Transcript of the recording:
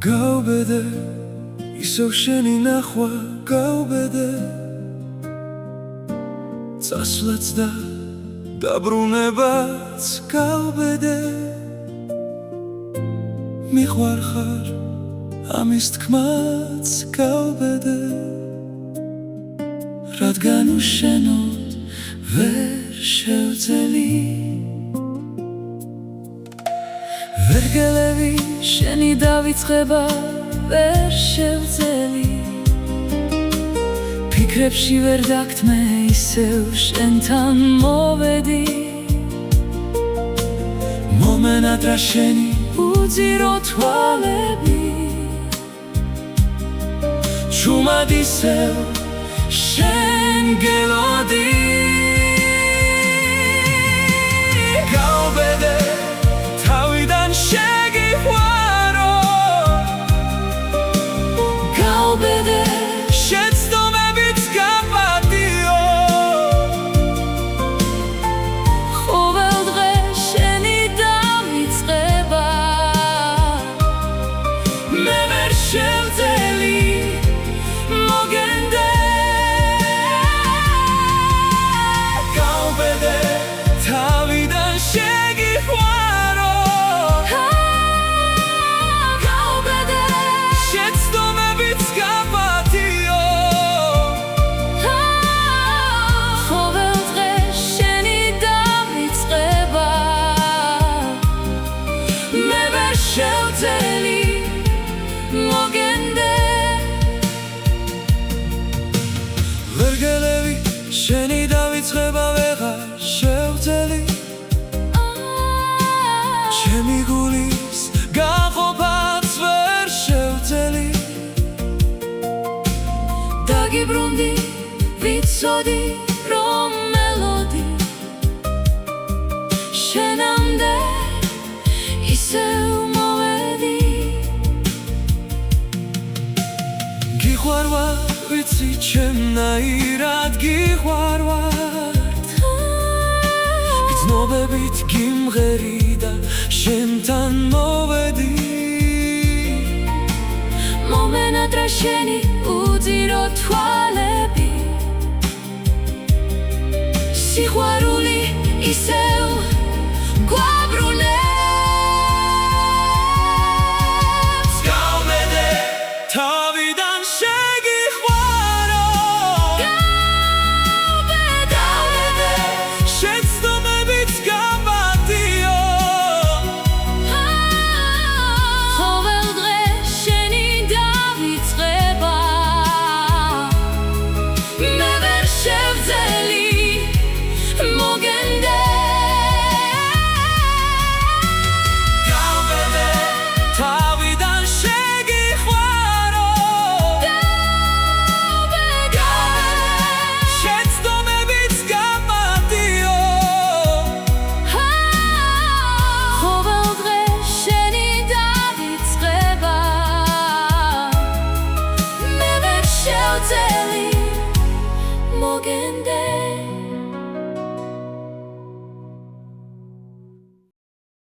გაუბედე ისევ შენი ნახვა გაუბედე წასვლაც და დაბრუნებაც გაუბედე მიყვარხარ ამის თქმაც გაუბედე რადგან უშენოდ ვერ შევძელი ვერ გელევი შენი დავიწყება ვერ შევძელი ფიქრებში ვერ დაგთმე ისევ შენთან მოვედი მომენატრა შენი უძირო თვალები ჩუმად ისევ შენ გელოდი გაუბედე თავიდან შეგიყვარო გაუბედე შეცდომებით გაპატიო ყოველ დღე შენი დავიწყება მე ვერ შევძელი მოგენდე გაუბედე თავიდან შეგიყვარო გაუბედე შეცდომებით გაპატიო ყოველ დღე შენი დავიწყება მე ვერ შევძელი მოგენდე ვერ გელევი შენი დავიწყება ვეღარ შევძელი ჩემი გულის გაყოფაც ვერ შევძელი დაგიბრუნდი ვიცოდი რომ მელოდი შენამდე ისევ მოვედი გიყვარვარ ვიცი ჩემნაირად გიყვარვარ გრძნობებით გიმღერი და შენთან მოვედი მომენატრა შენი უძირო თვალები სიყვარული ისევ